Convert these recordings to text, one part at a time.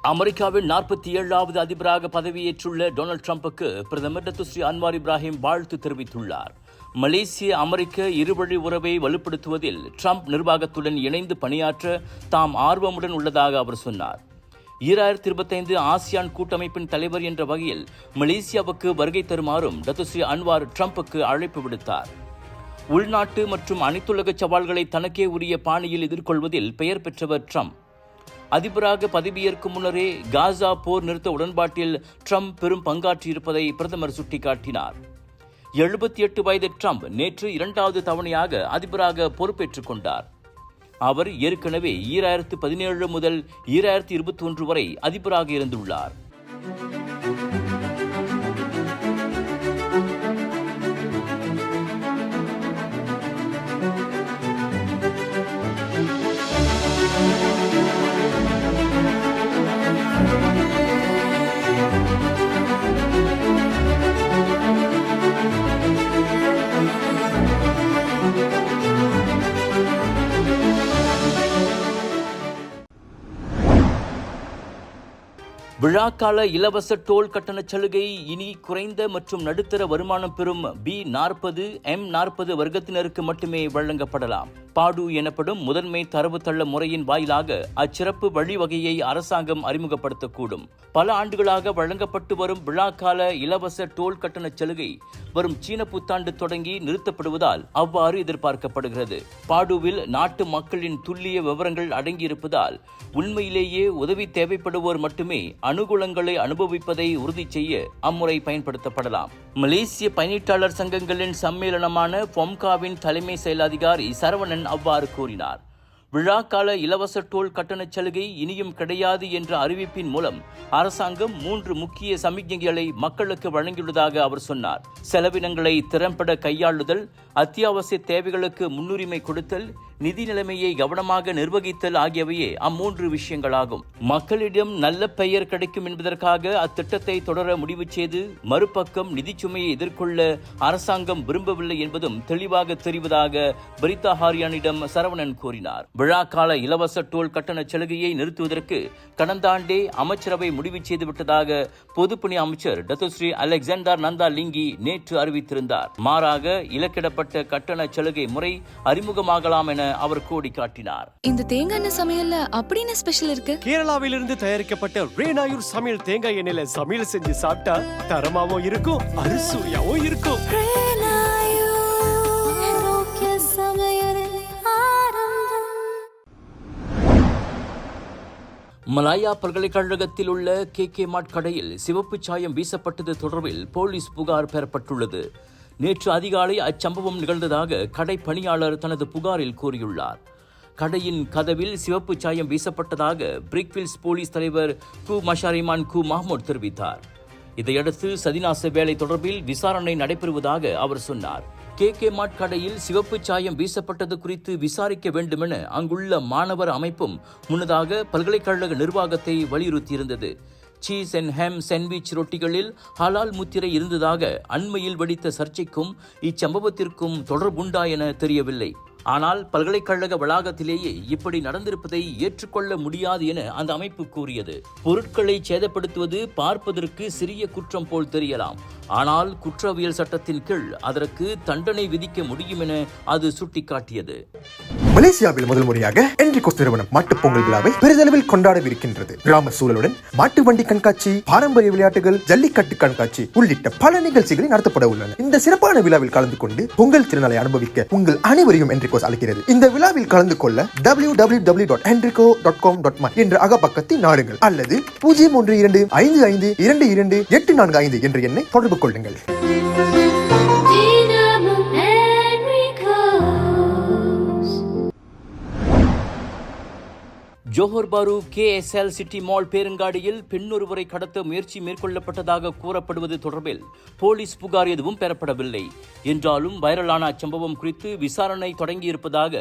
அமெரிக்காவின் 47வது அதிபராக பதவியேற்றுள்ள டொனால்டு டிரம்புக்கு பிரதமர் டத்துஸ்ரீ அன்வார் இப்ராஹிம் வாழ்த்து தெரிவித்துள்ளார். மலேசிய அமெரிக்க இருவழி உறவை வலுப்படுத்துவதில் டிரம்ப் நிர்வாகத்துடன் இணைந்து பணியாற்ற தாம் ஆர்வமுடன் உள்ளதாக அவர் சொன்னார். 2025 ஆசியான் கூட்டமைப்பின் தலைவர் என்ற வகையில் மலேசியாவுக்கு வருகை தருமாறும் டத்துஸ்ரீ அன்வார் டிரம்புக்கு அழைப்பு விடுத்தார். உள்நாட்டு மற்றும் அனைத்துலக சவால்களை தனக்கே உரிய பாணியில் எதிர்கொள்வதில் பெயர் பெற்றவர் டிரம்ப். அதிபராக பதவியேற்கும் முன்னரே காசா போர் நிறுத்த உடன்பாட்டில் டிரம்ப் பெரும் பங்காற்றியிருப்பதை பிரதமர் சுட்டிக்காட்டினார். 78 வயது டிரம்ப் நேற்று 2வது தவணையாக அதிபராக பொறுப்பேற்றுக் கொண்டார். அவர் ஏற்கனவே 2017 முதல் 2021 வரை அதிபராக இருந்துள்ளார். விழாக்கால இலவச டோல் கட்டணச் சலுகை இனி குறைந்த மற்றும் நடுத்தர வருமானம் பெறும் B40, M40 வர்க்கத்தினருக்கு மட்டுமே வழங்கப்படலாம். பாடு எனப்படும் முதன்மை தரவுத்தள முறையின் வாயிலாக அச்சிறப்பு வழிவகையை அரசாங்கம் அறிமுகப்படுத்தக்கூடும். பல ஆண்டுகளாக வழங்கப்பட்டு வரும் விழாக்கால இலவச டோல் கட்டணச் சலுகை வரும் சீன புத்தாண்டு தொடங்கி நிறுத்தப்படுவதால் அவ்வாறு எதிர்பார்க்கப்படுகிறது. பாடுவில் நாட்டு மக்களின் துல்லிய விவரங்கள் அடங்கியிருப்பதால் உண்மையிலேயே உதவி தேவைப்படுவோர் மட்டுமே அனுகூலங்களை அனுபவிப்பதை உறுதி செய்ய அம்முறை பயன்படுத்தப்படலாம். மலேசிய பயணீட்டாளர் சங்கங்களின் சம்மேளனமான பொம்காவின் தலைமை செயல் அதிகாரி சரவணன் அவ்வாறு கூறினார். விழாக்கால இலவச டோல் கட்டணச் சலுகை இனியும் கிடையாது என்ற அறிவிப்பின் மூலம் அரசாங்கம் 3 முக்கிய சமிக்ஞைகளை மக்களுக்கு வழங்கியுள்ளதாக அவர் சொன்னார். செலவினங்களை திறம்பட கையாளுதல், அத்தியாவசிய தேவைகளுக்கு முன்னுரிமை கொடுத்தல், நிதி நிலைமையை கவனமாக நிர்வகித்தல் ஆகியவையே அம்மூன்று விஷயங்களாகும். மக்களிடம் நல்ல பெயர் கிடைக்கும் என்பதற்காக அத்திட்டத்தை தொடர முடிவு செய்து மறுபக்கம் நிதிச்சுமையை எதிர்கொள்ள அரசாங்கம் விரும்பவில்லை என்பதும் தெளிவாக தெரிவதாக பிரித்தா ஹாரியானிடம் சரவணன் கூறினார். விழாக்கால இலவச டோல் கட்டணச் சலுகையை நிறுத்துவதற்கு கடந்த ஆண்டே அமைச்சரவை முடிவு செய்துவிட்டதாக பொதுப்பணி அமைச்சர் டத்துஸ்ரீ அலெக்சாண்டர் நந்தா லிங்கி நேற்று அறிவித்திருந்தார். மாறாக இலக்கிடப்பட்ட கட்டண சலுகை முறை அறிமுகமாகலாம் என அவர் கோடி காட்டினார். இந்த தேங்காய் எண்ணெய் சமையல்ல அப்படின்னு ஸ்பெஷல் இருக்கு. கேரளாவிலிருந்து தயாரிக்கப்பட்ட ரேனாயூர் சமையல் தேங்காய் எண்ணெயில சமையல் செஞ்சு சாப்பிட்டா தரமாவும் இருக்கும், அறுசுவையாவும் இருக்கும். மலாயா பல்கலைக்கழகத்தில் உள்ள KK மார்ட் கடையில் சிவப்பு சாயம் வீசப்பட்டது தொடர்பில் போலீஸ் புகார் பெறப்பட்டுள்ளது. நேற்று அதிகாலை அச்சம்பவம் நிகழ்ந்ததாக கடை பணியாளர் தனது புகாரில் கூறியுள்ளார். கடையின் கதவில் சிவப்பு சாயம் வீசப்பட்டதாக பிரிக்வில்ஸ் போலீஸ் தலைவர் கு மஷாரிமான் கு மஹ்மூத் தெரிவித்தார். இதையடுத்து சதிநாச வேலை தொடர்பில் விசாரணை நடைபெறுவதாக அவர் சொன்னார். KK மார்ட் கடையில் சிவப்பு சாயம் வீசப்பட்டது குறித்து விசாரிக்க வேண்டுமென அங்குள்ள மாணவர் அமைப்பும் முன்னதாக பல்கலைக்கழக நிர்வாகத்தை வலியுறுத்தியிருந்தது. சீஸ் அண்ட் ஹேம் சாண்ட்விச் ரொட்டிகளில் ஹலால் முத்திரை இருந்ததாக அண்மையில் வெடித்த சர்ச்சைக்கும் இச்சம்பவத்திற்கும் தொடர்புண்டா என தெரியவில்லை. ஆனால் பல்கலைக்கழக வளாகத்திலேயே இப்படி நடந்திருப்பதை ஏற்றுக்கொள்ள முடியாது என அந்த அமைப்பு கூறியது. பொருட்களை சேதப்படுத்துவது பார்ப்பதற்கு சிறிய குற்றம் போல் தெரியலாம், ஆனால் குற்றவியல் சட்டத்தின் கீழ் அதற்கு தண்டனை விதிக்க முடியும் என அது சுட்டிக்காட்டியது. மலேசியாவில் முதல் முறையாக என்ரிகோஸ் நிறுவனம் மாட்டுப் பொங்கல் விழாவை பெரிதளவில் கொண்டாடவிருக்கின்றது. கிராம சூழலுடன் மாட்டு வண்டி கண்காட்சி, பாரம்பரிய விளையாட்டுகள், ஜல்லிக்கட்டு கண்காட்சி உள்ளிட்ட பல நிகழ்ச்சிகள் நடத்தப்பட உள்ளன. இந்த சிறப்பான விழாவில் கலந்து கொண்டு பொங்கல் திருநாளை அனுபவிக்க உங்கள் அனைவரையும் என்ரிகோஸ் அழைக்கிறது. இந்த விழாவில் கலந்து கொள்ள www.enrico.com.my என்ற அகப்பக்கத்தை நாடுங்கள் அல்லது 01255222845 என்ற எண்ணை தொடர்பு கொள்ளுங்கள். ஜோஹர் பாரு KSL சிட்டி மால் பேருங்காடியில் பெண்ணொருவரை கடத்த முயற்சி மேற்கொள்ளப்பட்டதாக கூறப்படுவது தொடர்பில் போலீஸ் புகார் எதுவும் பெறப்படவில்லை. என்றாலும் வைரலான அச்சம்பவம் குறித்து விசாரணை தொடங்கியிருப்பதாக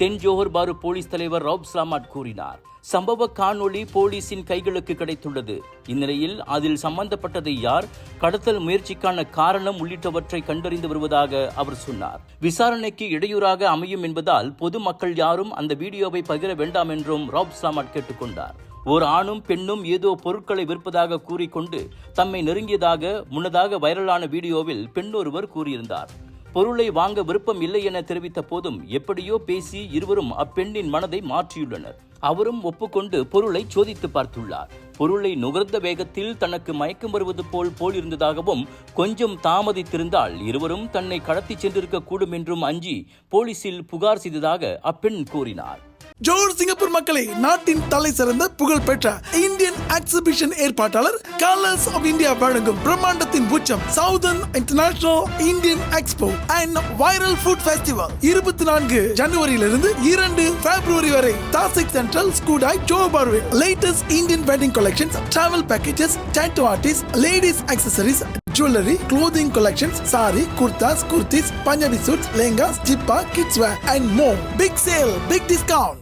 தென் ஜோஹர் பாரு போலீஸ் தலைவர் ரவுப் ஸ்லாமாட் கூறினார். சம்பவ காணொளி போலீசின் கைகளுக்கு கிடைத்துள்ளது. இந்நிலையில் அதில் சம்பந்தப்பட்டதை யார், கடத்தல் முயற்சிக்கான காரணம் உள்ளிட்டவற்றை கண்டறிந்து வருவதாக அவர் சொன்னார். விசாரணைக்கு இடையூறாக அமையும் என்பதால் பொதுமக்கள் யாரும் அந்த வீடியோவை பகிர வேண்டாம் என்றும் ரவுப் ஸ்லாமாட் கேட்டுக்கொண்டார். ஒரு ஆணும் பெண்ணும் ஏதோ பொருட்களை விற்பதாக கூறிக்கொண்டு தம்மை நெருங்கியதாக முன்னதாக வைரலான வீடியோவில் பெண்ணொருவர் கூறியிருந்தார். பொருளை வாங்க விருப்பம் இல்லை என தெரிவித்த போதும் எப்படியோ பேசி இருவரும் அப்பெண்ணின் மனதை மாற்றியுள்ளனர். அவரும் ஒப்புக்கொண்டு பொருளை சோதித்து பார்த்துள்ளார். பொருளை நுகர்ந்த வேகத்தில் தனக்கு மயக்கம் வருவது போல் இருந்ததாகவும் கொஞ்சம் தாமதித்திருந்தால் இருவரும் தன்னை கடத்தி சென்றிருக்க கூடும் என்றும் அஞ்சி போலீசில் புகார் செய்ததாக அப்பெண் கூறினார். ஜோர் சிங்கப்பூர் மக்களை, நாட்டின் தலை சிறந்த புகழ்பெற்ற இந்தியன் எக்ஸிபிஷன் ஏற்பாட்டாளர் கலர்ஸ் ஆஃப் இந்தியா வழங்கும் பிரம்மாண்டத்தின் உச்சம் southern international Indian expo and viral food festival 24 ஜனவரியிலிருந்து 2 பிப்ரவரி வரை தாசிக் சென்ட்ரல் ஸ்கூடாய் ஜோஹார்வில். Latest Indian wedding collections, travel packages, tattoo artist, ladies accessories, jewelry, clothing collections, sari, kurtas, kurtis, Punjabi suits, lehengas, jippa, kids wear and more. Big sale, big discount.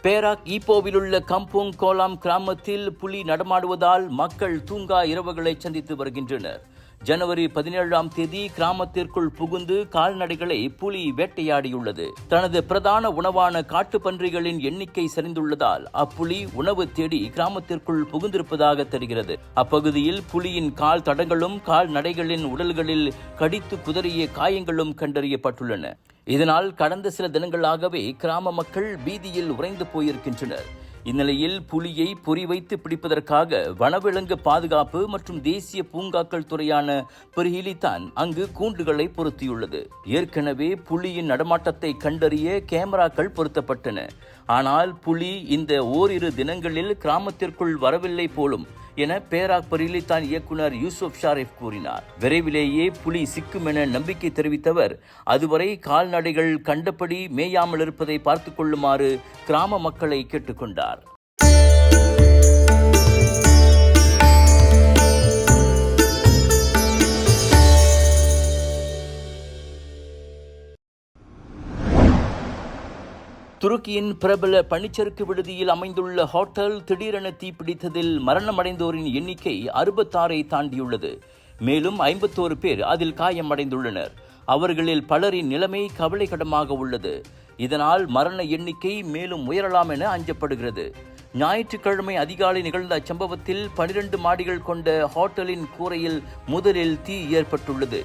Perak ஈப்போவில் உள்ள Kampong கோலாம் கிராமத்தில் புலி நடமாடுவதால் மக்கள் தூங்கா இரவுகளை சந்தித்து வருகின்றனர். ஜனவரி 17ஆம் தேதி கிராமத்திற்குள் புகுந்து கால்நடைகளை புலி வேட்டையாடியுள்ளது. தனது பிரதான உணவான காட்டுப்பன்றிகளின் எண்ணிக்கை சரிந்துள்ளதால் அப்புலி உணவு தேடி கிராமத்திற்குள் புகுந்திருப்பதாக தெரிகிறது. அப்பகுதியில் புலியின் கால் தடங்களும் கால்நடைகளின் உடல்களில் கடித்து குதறிய காயங்களும் கண்டறியப்பட்டுள்ளன. இதனால் கடந்த சில தினங்களாகவே கிராம மக்கள் பீதியில் உறைந்து போயிருக்கின்றனர். இந்நிலையில் புலியை பொறிவைத்து பிடிப்பதற்காக வனவிலங்கு பாதுகாப்பு மற்றும் தேசிய பூங்காக்கள் துறையான பெர்ஹிலிதான் அங்கு கூண்டுகளை பொருத்தியுள்ளது. ஏற்கனவே புலியின் நடமாட்டத்தை கண்டறிய கேமராக்கள் பொருத்தப்பட்டன. ஆனால் புலி இந்த ஓரிரு தினங்களில் கிராமத்திற்குள் வரவில்லை போலும் என பேராக் பெர்ஹிலிதான் இயக்குனர் யூசுப் ஷாரிஃப் கூறினார். விரைவிலேயே புலி சிக்கும் என நம்பிக்கை தெரிவித்தவர் அதுவரை கால்நடைகள் கண்டபடி மேயாமல் இருப்பதை பார்த்துக் கொள்ளுமாறு கிராம மக்களை கேட்டுக்கொண்டார். துருக்கியின் பிரபல பனிச்சறுக்கு விடுதியில் அமைந்துள்ள ஹோட்டல் திடீரென தீப்பிடித்ததில் மரணமடைந்தோரின் எண்ணிக்கை 66ஐ தாண்டியுள்ளது. மேலும் 51 பேர் அதில் காயமடைந்துள்ளனர். அவர்களில் பலரின் நிலைமை கவலைக்கிடமாக உள்ளது. இதனால் மரண எண்ணிக்கை மேலும் உயரலாம் என அஞ்சப்படுகிறது. ஞாயிற்றுக்கிழமை அதிகாலை நிகழ்ந்த அச்சம்பவத்தில் 12 மாடிகள் கொண்ட ஹோட்டலின் கூரையில் முதலில் தீ ஏற்பட்டுள்ளது.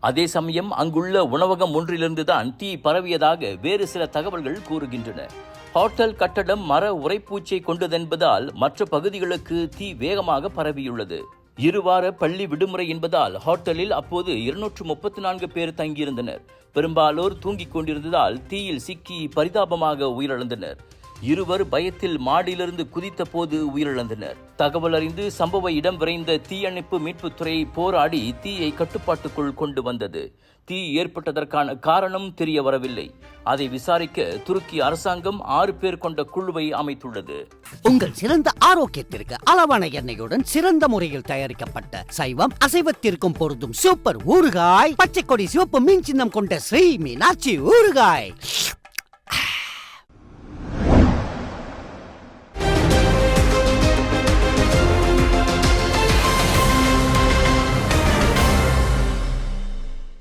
அதே சமயம் அங்குள்ள உணவகம் ஒன்றிலிருந்துதான் தீ பரவியதாக வேறு சில தகவல்கள் கூறுகின்றன. ஹோட்டல் கட்டடம் மர உரைப்பூச்சை கொண்டதென்பதால் மற்ற பகுதிகளுக்கு தீ வேகமாக பரவியுள்ளது. இருவார பள்ளி விடுமுறை என்பதால் ஹோட்டலில் அப்போது 234 பேர் தங்கியிருந்தனர். பெரும்பாலோர் தூங்கிக் கொண்டிருந்ததால் தீயில் சிக்கி பரிதாபமாக உயிரிழந்தனர். இருவர் பயத்தில் மாடியிலிருந்து குதித்த போது உயிரிழந்தனர். தகவல் அறிந்து சம்பவ இடம் விரைந்த தீயணைப்பு மீட்புத்துறை போராடி தீயை கட்டுப்பாட்டுக்குள் கொண்டு வந்தது. தீ ஏற்பட்டதற்கான காரணம் தெரிய வரவில்லை. அதை விசாரிக்க துருக்கி அரசாங்கம் 6 பேர் கொண்ட குழுவை அமைத்துள்ளது. உங்கள் சிறந்த ஆரோக்கியத்திற்கு அளவான எண்ணெயுடன் சிறந்த முறையில் தயாரிக்கப்பட்ட சைவம் அசைவத்திற்கும் பொருந்தும் சூப்பர் ஊறுகாய், பச்சை கொடி சிவப்பு மீன் சின்னம் கொண்ட ஸ்ரீ மீனாட்சி ஊறுகாய்.